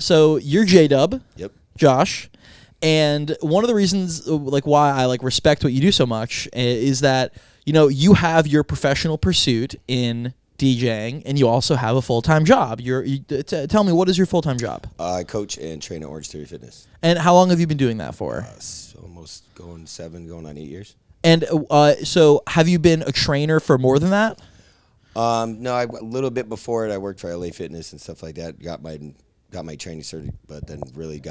So you're Jdub. Yep. Josh. And one of the reasons why I respect what you do so much is that, you have your professional pursuit in DJing and you also have a full-time job. Tell me, what is your full-time job? I coach and train at Orange Theory Fitness. And how long have you been doing that for? Almost going on 8 years. And so have you been a trainer for more than that? No, a little bit before it. I worked for LA Fitness and stuff like that. Got my training certificate, but then really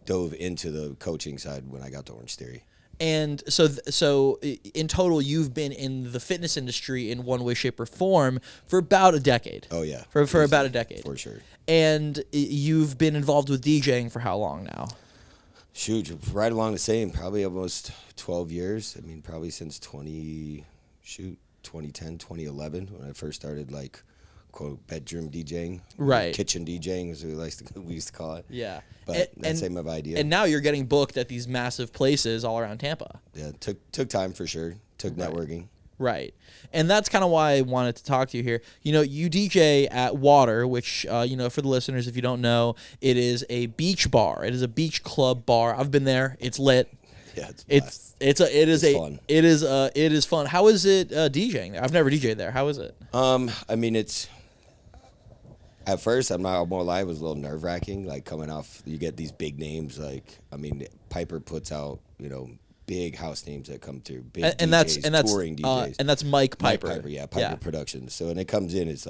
dove into the coaching side when I got to Orange Theory. And so in total, you've been in the fitness industry in one way, shape, or form for about a decade. Oh yeah, for about a decade for sure. And you've been involved with DJing for how long now? Shoot, right along the same, probably almost 12 years. I mean, probably since 2010, 2011, when I first started quote bedroom DJing, right? Kitchen DJing, as we used to call it. Yeah, but that's same of idea. And now you're getting booked at these massive places all around Tampa. Yeah, took time for sure. Took networking. Right. And that's kind of why I wanted to talk to you here. You DJ at Water, which, for the listeners, if you don't know, it is a beach bar. It is a beach club bar. I've been there. It's lit. Yeah, it is fun. How is it DJing there? I've never DJed there. How is it? I mean, it's at first, I'm not more lie, it was a little nerve wracking. Coming off, you get these big names. Piper puts out big house names that come through, big touring DJs, and that's Mike Piper. Piper Productions. So when it comes in, it's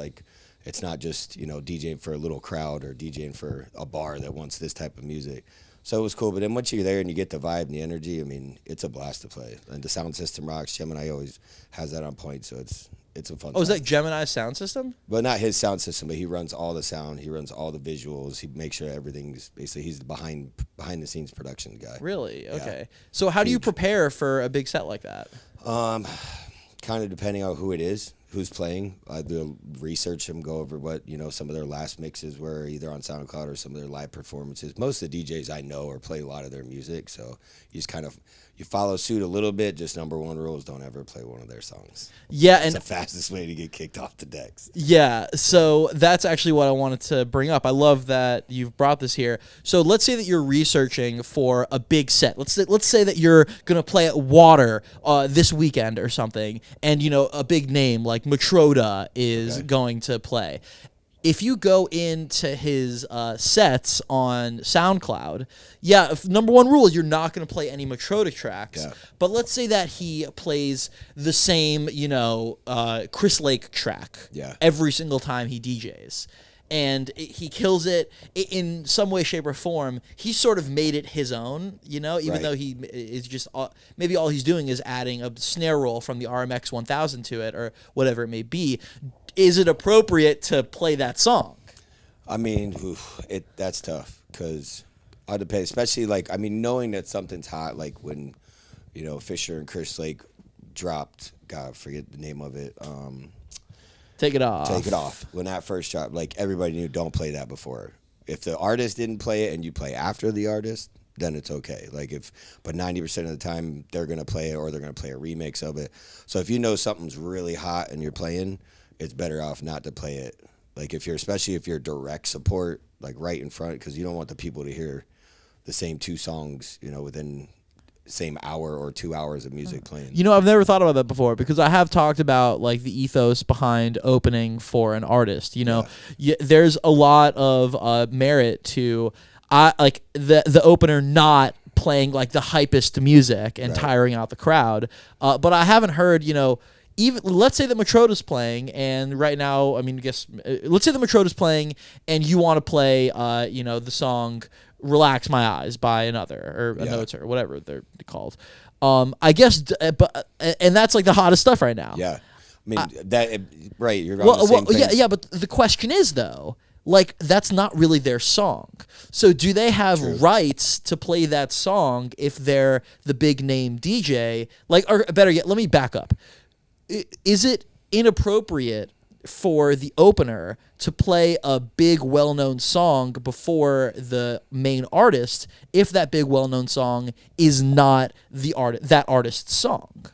it's not just DJing for a little crowd or DJing for a bar that wants this type of music. So it was cool. But then once you're there and you get the vibe and the energy, I mean, it's a blast to play. And the sound system rocks. Gemini always has that on point, so it's a fun. Oh, is that Gemini's sound system? Well, not his sound system, but he runs all the sound. He runs all the visuals. He makes sure everything's basically, he's the behind the scenes production guy. Really? Okay. Yeah. So how do you prepare for a big set like that? Kind of depending on who it is, who's playing. I do research them, go over what some of their last mixes were, either on SoundCloud or some of their live performances. Most of the DJs I know or play a lot of their music, so you just you follow suit a little bit. Just number one rule is don't ever play one of their songs. Yeah, it's the fastest way to get kicked off the decks. Yeah, so that's actually what I wanted to bring up. I love that you've brought this here. So let's say that you're researching for a big set. Let's say that you're gonna play at Water this weekend or something, and a big name like Matroda is going to play. If you go into his sets on SoundCloud, number one rule, you're not going to play any Matroda tracks. Yeah. But let's say that he plays the same, Chris Lake track every single time he DJs. And he kills it in some way, shape, or form. He sort of made it his own, even though he is just maybe all he's doing is adding a snare roll from the RMX 1000 to it or whatever it may be. Is it appropriate to play that song? I mean, that's tough because it depends, especially knowing that something's hot, like when Fisher and Chris Lake dropped. God, I forget the name of it. Take It Off. Take It Off. When that first dropped, everybody knew don't play that before. If the artist didn't play it and you play after the artist, then it's okay. But 90% of the time they're gonna play it or they're gonna play a remix of it. So if you know something's really hot and you're playing, it's better off not to play it. Especially if you're direct support, right in front, because you don't want the people to hear the same two songs, within same hour or 2 hours of music playing. I've never thought about that before because I have talked about the ethos behind opening for an artist. There's a lot of merit to the opener not playing the hypest music and tiring out the crowd. But I haven't heard, even let's say that Matroda's playing, and right now, let's say that Matroda's playing, and you want to play, the song "Relax My Eyes" by another or a Notes or whatever they're called. I guess, and that's the hottest stuff right now. Yeah, right. You're on the same page. Yeah. But the question is though, that's not really their song. So do they have rights to play that song if they're the big name DJ? Or better yet, let me back up. Is it inappropriate for the opener to play a big well-known song before the main artist if that big well-known song is not that artist's song?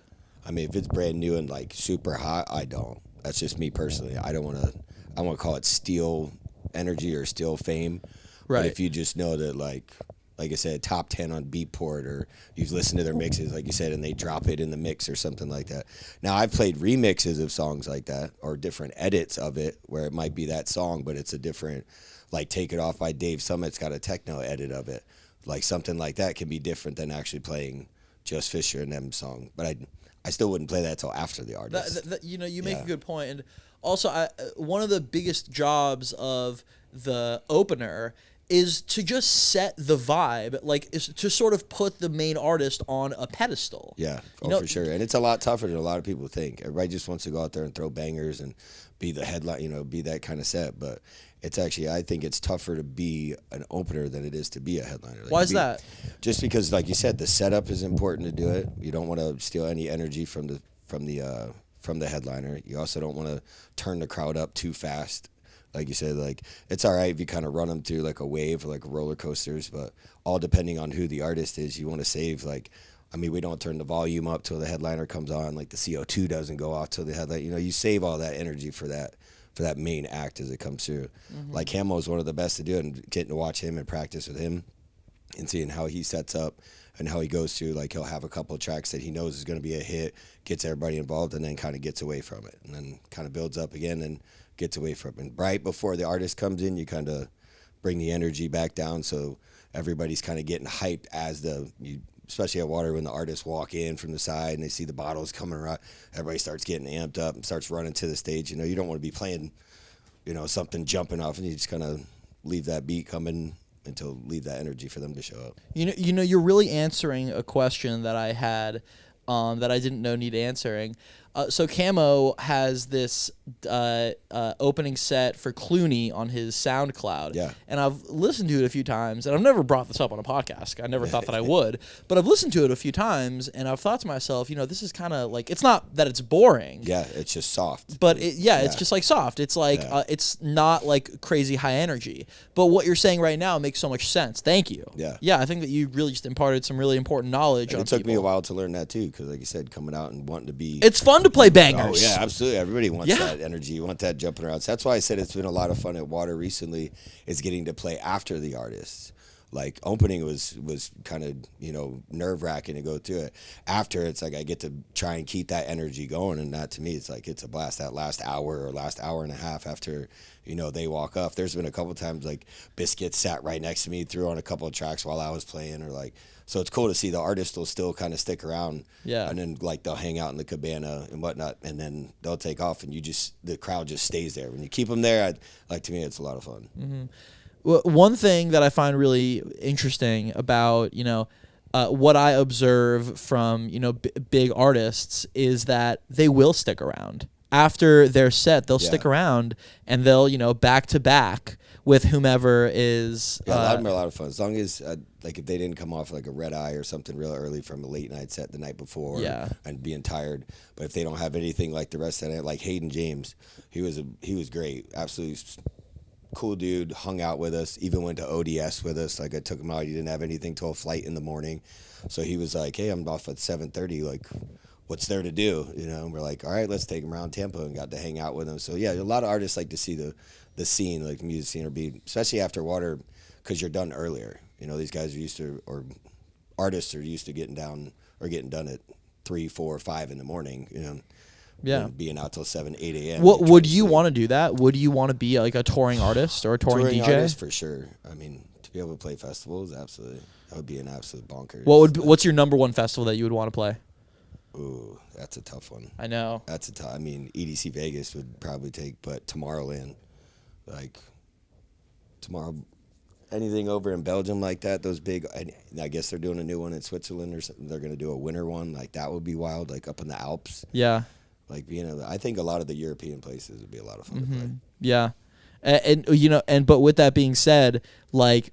If it's brand new and super hot, I don't. That's just me personally. I want to call it steal energy or steal fame. Right. But if you just know that, like I said, top 10 on Beatport, or you've listened to their mixes, like you said, and they drop it in the mix or something like that. Now, I've played remixes of songs like that, or different edits of it, where it might be that song, but it's a different, like Take It Off by Dave Summit's got a techno edit of it. Like something like that can be different than actually playing just Fisher and them song. But I still wouldn't play that till after the artist. You make a good point. And also, one of the biggest jobs of the opener is to just set the vibe, like is to sort of put the main artist on a pedestal. Yeah, for sure. And it's a lot tougher than a lot of people think. Everybody just wants to go out there and throw bangers and be the headline, be that kind of set. But it's actually, I think it's tougher to be an opener than it is to be a headliner. Why is that? Just because, like you said, the setup is important to do it. You don't want to steal any energy from the headliner. You also don't want to turn the crowd up too fast. Like you said, like it's all right if you kind of run them through like a wave or like roller coasters, but all depending on who the artist is, you want to save we don't turn the volume up till the headliner comes on, like the CO2 doesn't go off till the headliner. You save all that energy for that main act as it comes through. Mm-hmm. Like Hamo is one of the best to do it, and getting to watch him and practice with him and seeing how he sets up and how he goes through. Like he'll have a couple of tracks that he knows is going to be a hit, gets everybody involved, and then kind of gets away from it, and then kind of builds up again and gets away from it. And right before the artist comes in, you kind of bring the energy back down, so everybody's kind of getting hyped especially at Water, when the artists walk in from the side and they see the bottles coming around, everybody starts getting amped up and starts running to the stage. You don't want to be playing, something jumping off, and you just kind of leave that beat coming until leave that energy for them to show up. You're really answering a question that I had that I didn't know need answering. So Camo has this opening set for Clooney on his SoundCloud. Yeah. And I've listened to it a few times, and I've never brought this up on a podcast. I never thought that I would. But I've listened to it a few times, and I've thought to myself, this is kind of like, it's not that it's boring. Yeah, it's just soft. But it's just like soft. It's like, it's not like crazy high energy. But what you're saying right now makes so much sense. Thank you. Yeah. Yeah, I think that you really just imparted some really important knowledge on it took people. me a while to learn that too, because like you said, coming out and wanting to be... It's fun to play bangers. Oh, yeah, absolutely. Everybody wants that energy. You want that jumping around. So that's why I said it's been a lot of fun at Water recently, is getting to play after the artists. Like, opening was kind of, nerve-wracking to go through it. After, it's like I get to try and keep that energy going, and that, to me, it's like it's a blast. That last hour or last hour and a half after, they walk off. There's been a couple times, like, Biscuit sat right next to me, threw on a couple of tracks while I was playing, or like... So it's cool to see the artists will still kind of stick around. Yeah. And then, like, they'll hang out in the cabana and whatnot, and then they'll take off, and the crowd just stays there. When you keep them there, to me, it's a lot of fun. Mm-hmm. Well, one thing that I find really interesting about, what I observe from, big artists is that they will stick around. After their set, they'll stick around, and they'll, back to back with whomever is... Yeah, a lot of them are a lot of fun. As long as, if they didn't come off like a red eye or something real early from a late night set the night before and being tired. But if they don't have anything like the rest of the night, like Hayden James, he was great. Absolutely cool dude, hung out with us, even went to ODS with us. Like, I took him out. He didn't have anything till a flight in the morning. So he was like, hey, I'm off at 7:30. Like, what's there to do? And we're like, all right, let's take him around Tampa, and got to hang out with him. So, yeah, a lot of artists like to see the scene, like the music scene, or be, especially after Water, because you're done earlier. These guys are used to, or artists are used to getting done at 3, 4, 5 in the morning, and being out till 7, 8 a.m. Would you want to do that? Would you want to be like a touring artist or a touring DJ? Artist, for sure. I mean, to be able to play festivals, absolutely. That would be an absolute bonkers. What's your number one festival that you would want to play? Ooh, that's a tough one. I know. That's a tough. I mean, EDC Vegas would probably take, but Tomorrowland, like anything over in Belgium like that, those big, I guess they're doing a new one in Switzerland or something. They're going to do a winter one. Like, that would be wild, like up in the Alps. Yeah. Like, I think a lot of the European places would be a lot of fun to play. Yeah. But with that being said, like,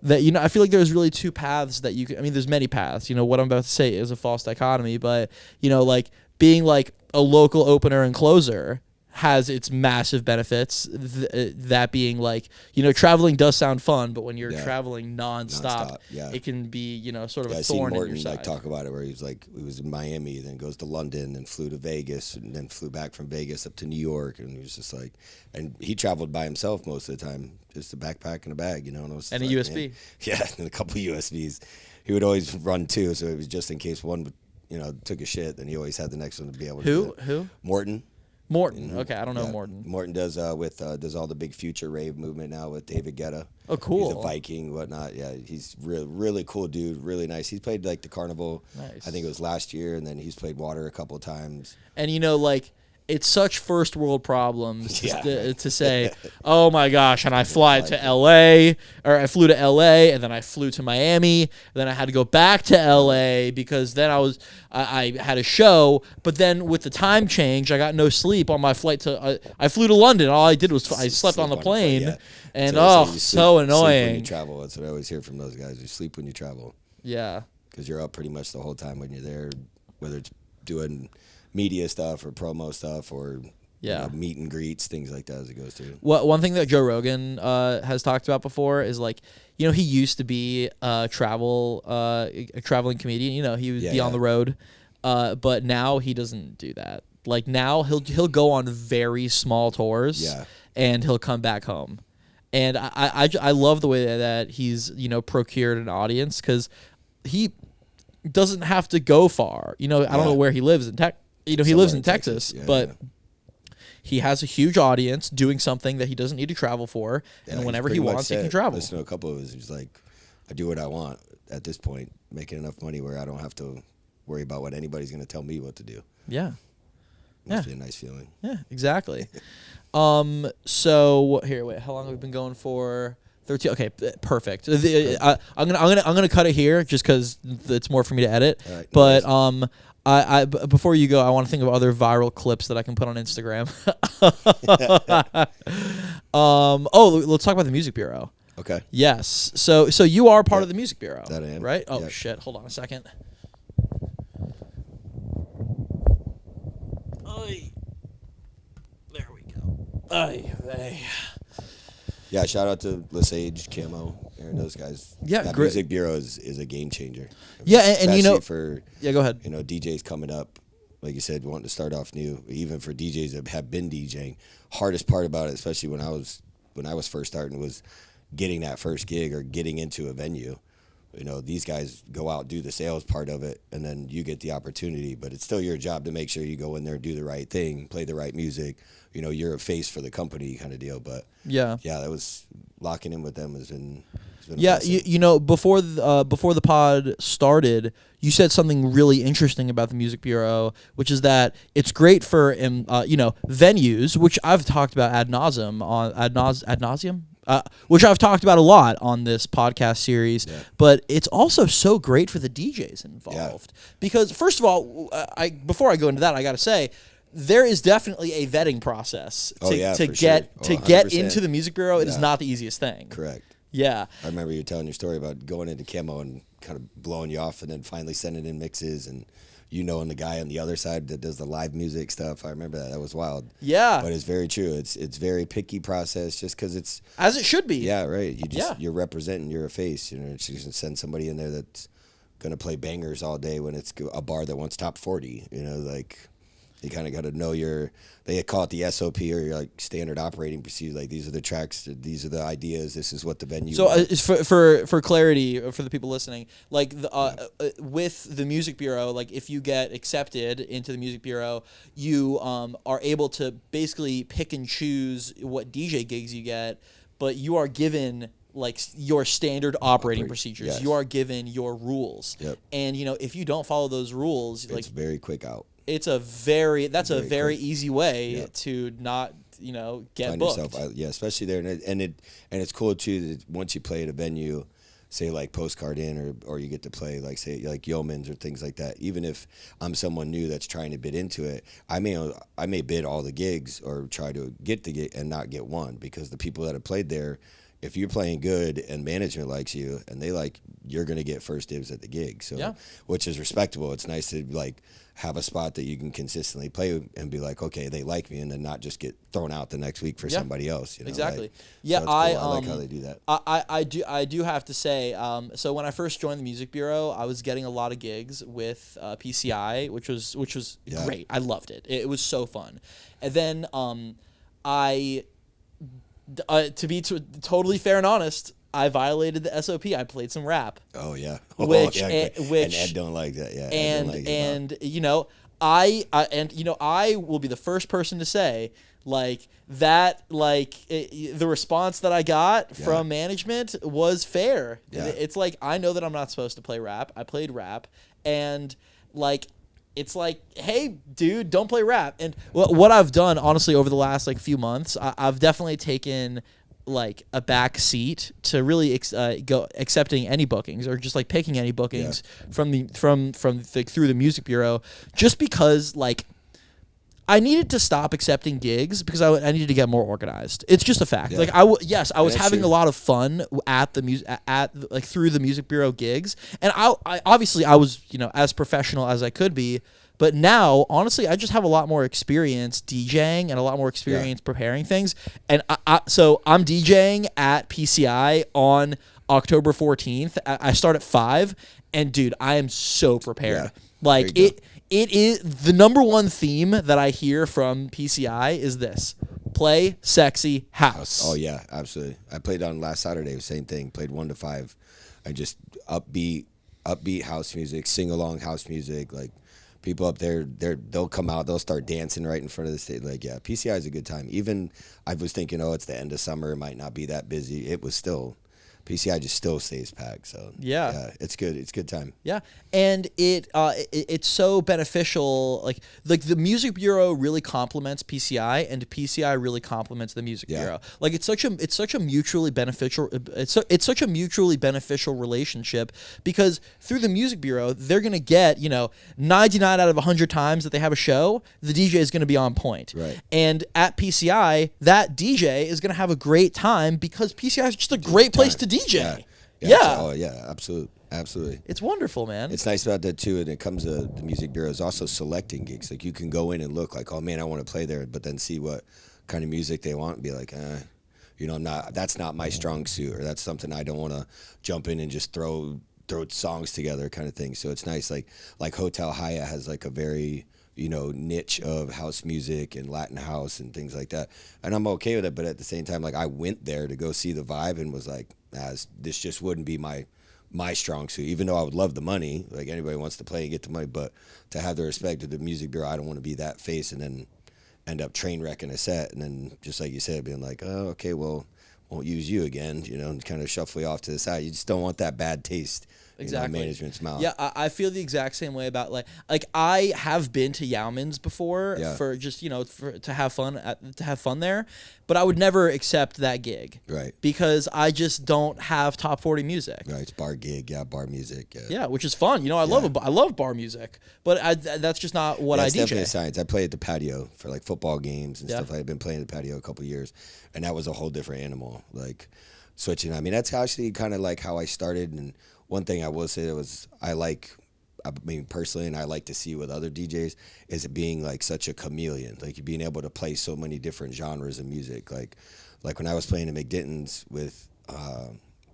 that, I feel like there's really two paths that you can, there's many paths. What I'm about to say is a false dichotomy, but, like, being like a local opener and closer, has its massive benefits. That being like, traveling does sound fun, but when you're traveling nonstop, it can be, sort of a thorn in your side. Like talk about it where he was in Miami, then goes to London, then flew to Vegas, and then flew back from Vegas up to New York, and he was just like, and he traveled by himself most of the time, just a backpack and a bag, and a USB. Man. Yeah, and a couple of USBs. He would always run two, so it was just in case one, took a shit, then he always had the next one to be able to. Who? Morton. Morton. Okay, I don't know Morton. Morton does does all the big future rave movement now with David Guetta. Oh, cool. He's a Viking, whatnot. Yeah, he's really cool dude, really nice. He's played like the Carnival. Nice. I think it was last year, and then he's played Water a couple of times. And it's such first world problems to say, oh my gosh, and I flew to LA, and then I flew to Miami, then I had to go back to LA because then I had a show, but then with the time change, I got no sleep on my flight I flew to London. All I did was I slept on the plane, and so annoying. Sleep when you travel. That's what I always hear from those guys. You sleep when you travel. Yeah. Because you're up pretty much the whole time when you're there, whether it's doing media stuff or promo stuff or meet and greets, things like that as it goes to. One thing that Joe Rogan has talked about before is he used to be a traveling comedian. He would be on the road, but now he doesn't do that. Like now he'll go on very small tours, and he'll come back home. And I love the way that he's procured an audience because he doesn't have to go far. I don't know where he lives in he lives in Texas, but he has a huge audience doing something that he doesn't need to travel for, and whenever he wants, he can travel. Listen to a couple of his, he's like, I do what I want at this point, making enough money where I don't have to worry about what anybody's going to tell me what to do. Yeah. Must be a nice feeling. Yeah, exactly. So here, wait, how long have we been going for? 13. Okay, perfect. I'm gonna cut it here just because it's more for me to edit. Right, but I before you go, I want to think of other viral clips that I can put on Instagram. Let's talk about the Music Bureau. Okay. Yes. So you are part of the Music Bureau. That I am. Right? Oh shit! Hold on a second. There we go. Yeah, shout out to Lesage, Camo, Aaron, those guys. Yeah, that Music Bureau is a game changer. Yeah, and for go ahead. DJs coming up, like you said, wanting to start off new, even for DJs that have been DJing. Hardest part about it, especially when I was first starting, was getting that first gig or getting into a venue. These guys go out, do the sales part of it, and then you get the opportunity. But it's still your job to make sure you go in there, do the right thing, play the right music. You're a face for the company kind of deal. But that was locking in with them has been before the pod started, you said something really interesting about the Music Bureau, which is that it's great for venues, which I've talked about ad nauseum. Which I've talked about a lot on this podcast series, but it's also so great for the DJs involved because, first of all, before I go into that, I got to say there is definitely a vetting process to get into the Music Bureau. It is not the easiest thing. Correct. Yeah. I remember you telling your story about going into Camo and kind of blowing you off, and then finally sending in mixes and. And the guy on the other side that does the live music stuff. I remember that. That was wild. Yeah. But it's very true. It's very picky process just because it's... As it should be. Yeah, right. You're representing. You're a face. You can send somebody in there that's going to play bangers all day when it's a bar that wants top 40. You kind of got to know they call it the SOP or your standard operating procedure. Like these are the tracks, these are the ideas, this is what the venue. So for clarity for the people listening, with the Music Bureau, if you get accepted into the Music Bureau, you are able to basically pick and choose what DJ gigs you get, but you are given your standard operating procedures. Yes. You are given your rules. Yep. And if you don't follow those rules, it's very quick out. It's a very easy way to not get find booked. Yourself, especially there, and it's cool too that once you play at a venue, say like Postcard Inn or you get to play say Yeoman's or things like that. Even if I'm someone new that's trying to bid into it, I may bid all the gigs or try to get the gig and not get one because the people that have played there if you're playing good and management likes you and they like, you're going to get first dibs at the gig. So, Yeah. which is respectable. It's nice to like have a spot that you can consistently play and be like, okay, they like me, and then not just get thrown out the next week for somebody else. You know? Exactly. Like, Yeah, so it's cool. I like how they do that. I do have to say, so when I first joined the Music Bureau, I was getting a lot of gigs with PCI, which was great. I loved it. It was so fun. And then to be totally fair and honest, I violated the SOP. I played some rap. Oh yeah, Which and Ed don't like that. Yeah, Ed don't like and you know, I will be the first person to say like that. Like the response that I got from management was fair. Yeah. It's like, I know that I'm not supposed to play rap. I played rap, and like, it's like, hey, dude, don't play rap. And what I've done, honestly, over the last like few months, I've definitely taken like a back seat to really go accepting any bookings, or just like picking any bookings from through the Music Bureau, just because like I needed to stop accepting gigs because I needed to get more organized. It's just a fact. Yeah. Like I was having true. a lot of fun at the like through the Music Bureau gigs, and I obviously I was, you know, as professional as I could be. But now, honestly, I just have a lot more experience DJing and a lot more experience preparing things. And so I'm DJing at PCI on October 14th. I start at 5, and dude, I am so prepared. Yeah. Like it is the number one theme that I hear from PCI is this: play sexy house. Oh yeah, absolutely. I played on last Saturday, same thing. Played 1 to 5. I just upbeat house music, sing along house music. Like people up there, they'll come out, they'll start dancing right in front of the stage. Like PCI is a good time. Even I was thinking, oh, it's the end of summer, it might not be that busy. It was still. PCI just still stays packed, so yeah, it's good. It's a good time. Yeah, and it's so beneficial. Like the Music Bureau really complements PCI, and PCI really complements the Music Bureau. Like it's such a mutually beneficial such a mutually beneficial relationship, because through the Music Bureau they're gonna get, you know, 99 out of 100 times that they have a show, the DJ is gonna be on point. Right. And at PCI, that DJ is gonna have a great time because PCI is just a great place to DJ. Yeah. Oh yeah, absolutely. It's wonderful, man. It's nice about that too. And it comes to the Music Bureau is also selecting gigs. Like you can go in and look like, oh man, I want to play there, but then see what kind of music they want and be like, you know, that's not my strong suit, or that's something I don't want to jump in and just throw songs together kind of thing. So it's nice. Like Hotel Hyatt has like a very, you know, niche of house music and Latin house and things like that. And I'm okay with it, but at the same time, like I went there to go see the vibe and was like, this just wouldn't be my strong suit, even though I would love the money. Like anybody wants to play and get the money, but to have the respect of the Music Bureau, I don't want to be that face and then end up train wrecking a set. And then just like you said, being like, oh, okay, well, won't use you again, you know, and kind of shuffle you off to the side. You just don't want that bad taste. Exactly. Management's mouth. Yeah, I feel the exact same way about like I have been to Yauman's before for just, you know, to have fun there, but I would never accept that gig. Right. Because I just don't have top 40 music. Right. It's bar gig, bar music. Yeah, which is fun. You know, I love bar music, but that's just not what I DJ. It's definitely a science. I play at the patio for like football games and stuff. I've been playing at the patio a couple years, and that was a whole different animal. Like switching. I mean, that's actually kind of like how I started. And one thing I will say was I mean, personally, and I like to see with other DJs, is it being like such a chameleon, like being able to play so many different genres of music. Like when I was playing at McDitton's with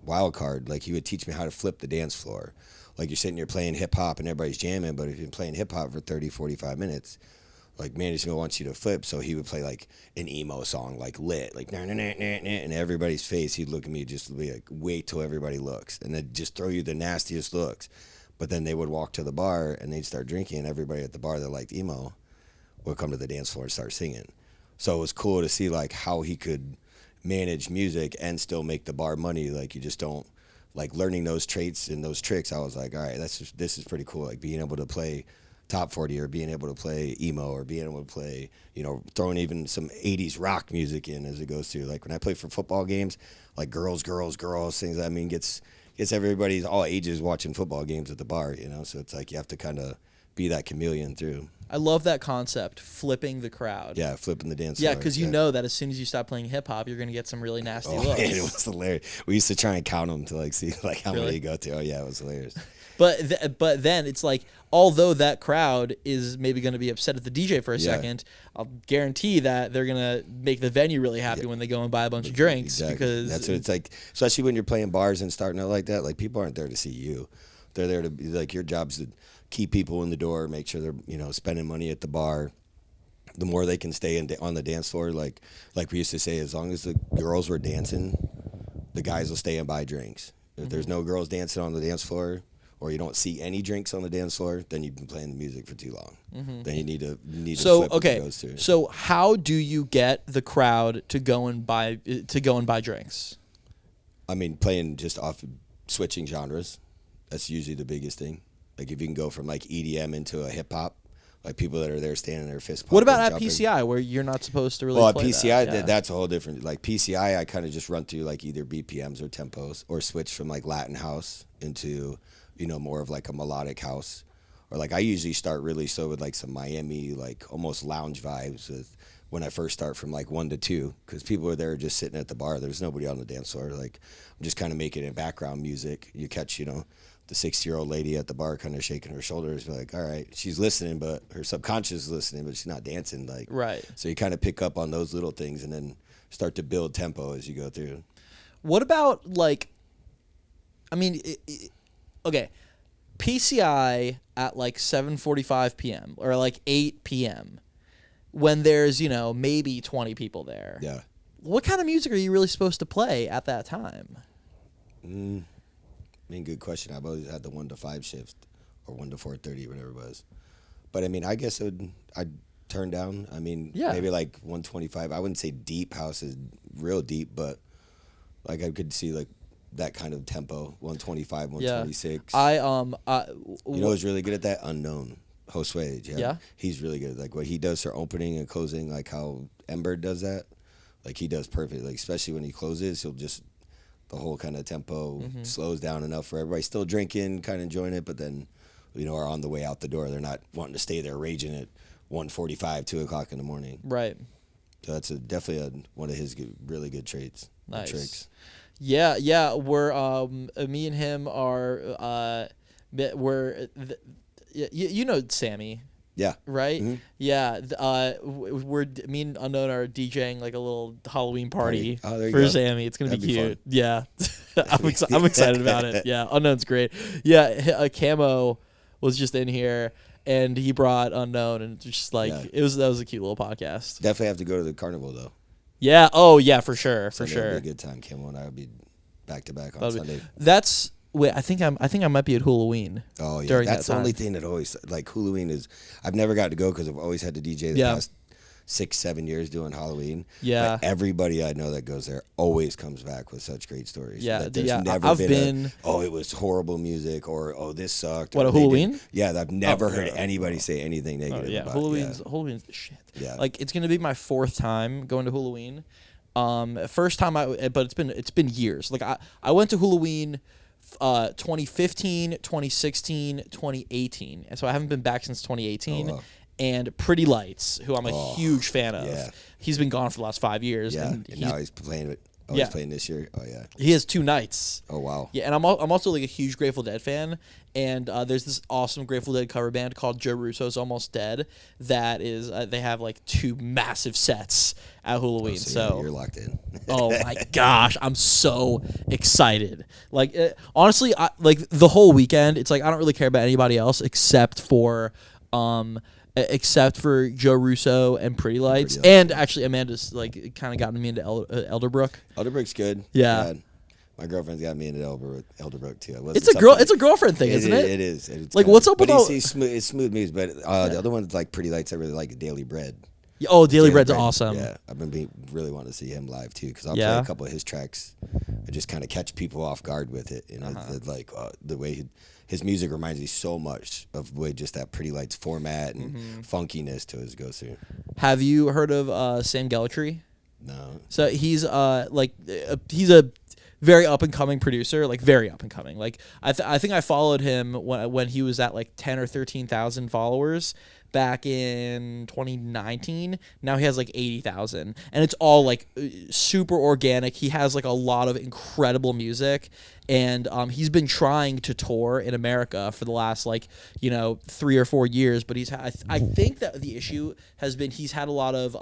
Wildcard, like he would teach me how to flip the dance floor. Like you're sitting here playing hip hop and everybody's jamming, but if you're playing hip hop for 30, 45 minutes, like management wants you to flip, so he would play like an emo song, like Lit, like nah, nah, nah, nah, nah, and everybody's face, he'd look at me just be like, wait till everybody looks, and then just throw you the nastiest looks. But then they would walk to the bar and they'd start drinking, and everybody at the bar that liked emo would come to the dance floor and start singing. So it was cool to see like how he could manage music and still make the bar money. Like you just don't, like learning those traits and those tricks, I was like, all right, this is pretty cool. Like being able to play top 40 or being able to play emo or being able to play, you know, throwing even some 80s rock music in as it goes through. Like when I play for football games, like girls, things, I mean, gets everybody's all ages watching football games at the bar, you know? So it's like you have to kind of be that chameleon through. I love that concept, flipping the crowd. Yeah, flipping the dance Yeah, floor. because you know that as soon as you stop playing hip hop, you're gonna get some really nasty Oh looks. man, it was hilarious. We used to try and count them to like see like how Really? many you go to. Oh yeah, it was hilarious. But then it's like, although that crowd is maybe going to be upset at the DJ for a Yeah. second, I'll guarantee that they're going to make the venue really happy when they go and buy a bunch of drinks. Exactly. Because That's what it's like, especially when you're playing bars and starting out like that. Like people aren't there to see you; they're there to be like your job's to keep people in the door, make sure they're spending money at the bar. The more they can stay on the dance floor, like we used to say, as long as the girls were dancing, the guys will stay and buy drinks. If there's no girls dancing on the dance floor, or you don't see any drinks on the dance floor, then you've been playing the music for too long. Then you need to so flip what okay, it goes to. so how do you get the crowd to go and buy drinks? I mean, playing just off switching genres. That's usually the biggest thing. Like if you can go from like EDM into a hip hop, like people that are there standing there fist pumping. What about at jumping. PCI where you're not supposed to really? Well, at play PCI, that? Yeah. that's a whole different. Like PCI, I kind of just run through like either BPMs or tempos, or switch from like Latin house into more of like a melodic house, or like I usually start really slow with like some Miami like almost lounge vibes with when I first start from like 1 to 2, because people are there just sitting at the bar. There's nobody on the dance floor. Like I'm just kind of making it background music. You catch the 60-year-old lady at the bar kind of shaking her shoulders, be like, all right, she's listening, but her subconscious is listening, but she's not dancing. Like, right. So you kind of pick up on those little things and then start to build tempo as you go through. What about like, I mean, okay, PCI at like 7:45 p.m. or like 8 p.m. when there's maybe 20 people there. Yeah. What kind of music are you really supposed to play at that time? I mean, good question. I've always had the 1 to 5 shift, or 1 to 4:30, whatever it was. But I mean, I guess I'd turn down. I mean, maybe like 125. I wouldn't say deep house is real deep, but like I could see like that kind of tempo, 125, 126. Who's really good at that? Unknown. Josue. Yeah. He's really good. Like what he does for opening and closing, like how Ember does that. Like he does perfect. Like especially when he closes, he'll just the whole kind of tempo slows down enough for everybody still drinking, kind of enjoying it, but then, are on the way out the door. They're not wanting to stay there raging at 1:45, 2 o'clock in the morning. Right. So that's definitely one of his really good traits. Nice. Tricks. Yeah. We're me and him are you know Sammy. Yeah. Right? Mm-hmm. Yeah. Me and Unknown are DJing like a little Halloween party for for Sammy. It's going to be cute. Fun. Yeah. I'm excited about it. Yeah. Unknown's great. Yeah. Camo was just in here and he brought Unknown and just like, that was a cute little podcast. Definitely have to go to the carnival though. Yeah. Oh yeah, for sure. For Sunday sure. Would be a good time. Camo and I would be back to back on Sunday. Wait, I think I might be at Halloween. Oh yeah, during that's that the time. only thing that always like Halloween is. I've never got to go because I've always had to DJ the past 6-7 years doing Halloween. Yeah, but everybody I know that goes there always comes back with such great stories. Yeah, there's never been it was horrible music, or this sucked. What, a Halloween? Yeah, I've never heard anybody say anything negative. Yeah, about Halloween's the shit. Yeah, like it's gonna be my 4th time going to Halloween. First time but it's been years. Like I went to Halloween 2015, 2016, 2018. And so I haven't been back since 2018. Oh, wow. And Pretty Lights, who I'm a huge fan of. Yeah. He's been gone for the last 5 years. Yeah, and now he's playing it. Oh, he's playing this year? Oh, yeah. He has 2 nights. Oh, wow. Yeah, and I'm also like a huge Grateful Dead fan. And there's this awesome Grateful Dead cover band called Joe Russo's Almost Dead that is, they have like 2 massive sets at Halloween. So you're locked in. Oh my gosh, I'm so excited. Like honestly, like the whole weekend, it's like I don't really care about anybody else except for Joe Russo and Pretty Lights. And actually Amanda's like kind of gotten me into Elderbrook. Elderbrook's good. Yeah. My girlfriend's got me into Elderbrook too. It's a girlfriend thing, isn't it? It is. It's like what's up with all? It's smooth music, but the other one's like Pretty Lights. I really like Daily Bread. Oh, Daily Bread's awesome. Yeah, I've been really wanting to see him live too because I'll play a couple of his tracks and just kind of catch people off guard with it. Like the way his music reminds me so much of the way just that Pretty Lights format and funkiness to his go through. Have you heard of Sam Gellatry? No. So he's very up and coming producer, like very up and coming. Like I think I followed him when he was at like 10 or 13,000 followers back in 2019. Now he has like 80,000, and it's all like super organic. He has like a lot of incredible music, and he's been trying to tour in America for the last 3 or 4 years. But I think that the issue has been he's had a lot of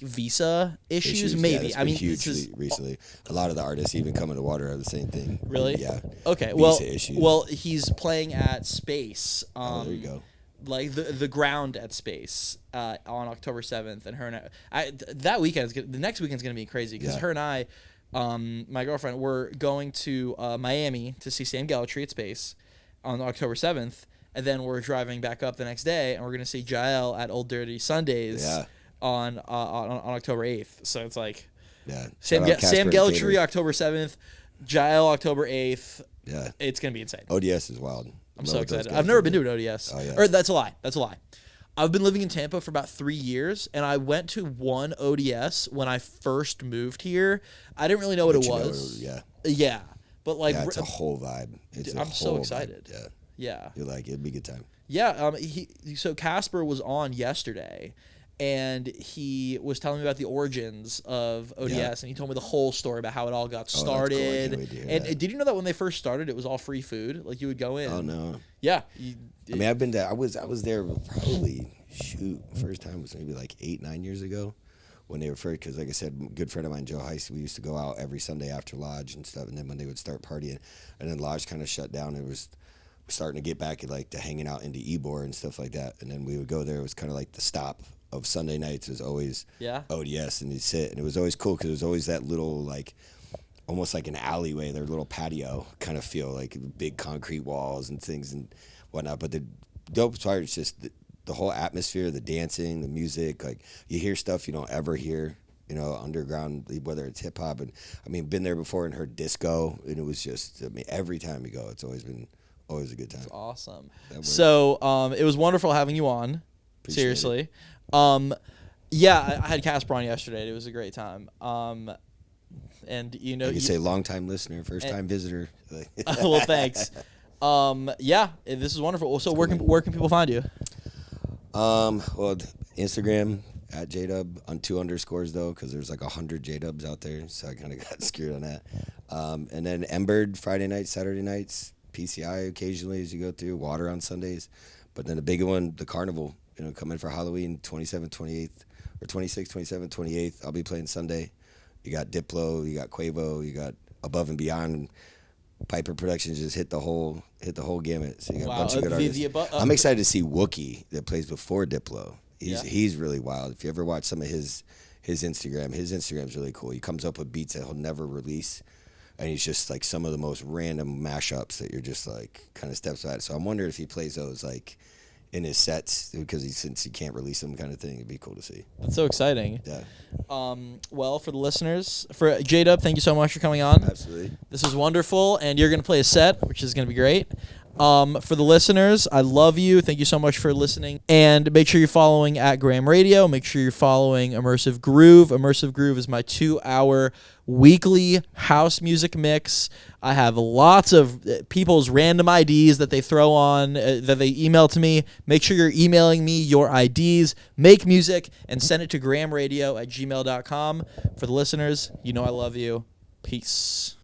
visa issues. Maybe yeah, I mean hugely recently. A lot of the artists even coming to water are the same thing. Really? Yeah. Okay. Visa issues. Well, he's playing at Space. There you go. Like the ground at Space on October 7th, and her and that weekend the next weekend's gonna be crazy because her and I, my girlfriend, we're going to Miami to see Sam Gallatry at Space on October 7th, and then we're driving back up the next day, and we're gonna see Jael at Old Dirty Sundays on October 8th. So it's like Sam Gallatry October 7th, Jael October 8th. Yeah, it's gonna be insane. ODS is wild. I'm so excited. I've never been to an ODS. Oh, yeah. Or that's a lie. I've been living in Tampa for about 3 years, and I went to one ODS when I first moved here. I didn't really know what it was. Yeah. But it's a whole vibe. I'm so excited. Vibe. Yeah. You're like, it'd be a good time. Yeah. So Casper was on yesterday, and he was telling me about the origins of ODS, and he told me the whole story about how it all got started. That's cool. I can't wait to hear that. Did you know that when they first started, it was all free food? Like you would go in. Oh no. Yeah. I mean, I've been there. I was there probably first time was maybe like 8-9 years ago when they were first. Because like I said, a good friend of mine, Joe Heist, we used to go out every Sunday after Lodge and stuff. And then when they would start partying, and then Lodge kind of shut down, it was starting to get back to hanging out into Ybor and stuff like that. And then we would go there. It was kind of like the stop of Sunday nights was always ODS, and you'd sit, and it was always cool because it was always that little almost like an alleyway, their little patio kind of feel, like big concrete walls and things and whatnot. But the dope part is just the whole atmosphere, the dancing, the music. Like you hear stuff you don't ever hear, underground, whether it's hip hop. And I mean, been there before and heard disco, and it was just, I mean, every time you go, it's always a good time. That's awesome. So it was wonderful having you on. Appreciate Seriously. It. I had Casper on yesterday. It was a great time. And you say long time listener, first time visitor. Well, thanks. This is wonderful. So where can people find you? Well, Instagram at Jdub on 2 underscores though, because there's like 100 Jdubs out there, so I kind of got screwed on that. And then Emberd Friday nights, Saturday nights, PCI occasionally as you go through, Water on Sundays, but then the bigger one, the Carnival. Come in for Halloween, 27th, 28th, or 26th, 27th, 28th. I'll be playing Sunday. You got Diplo, you got Quavo, you got Above and Beyond. Piper Productions just hit the whole gamut. So you got a bunch of good artists. I'm excited to see Wookie that plays before Diplo. He's really wild. If you ever watch some of his Instagram's really cool. He comes up with beats that he'll never release, and he's just like some of the most random mashups that you're just like kind of steps by. So I'm wondering if he plays those like in his sets, because since he can't release them kind of thing. It'd be cool to see. That's so exciting. Yeah. Well, for the listeners, for Jdub, thank you so much for coming on. Absolutely. This was wonderful, and you're going to play a set, which is going to be great. For the listeners, I love you. Thank you so much for listening. And make sure you're following at Graham Radio. Make sure you're following Immersive Groove. Immersive Groove is my 2-hour weekly house music mix. I have lots of people's random IDs that they throw on, that they email to me. Make sure you're emailing me your IDs. Make music and send it to grahamradio@gmail.com. For the listeners, I love you. Peace.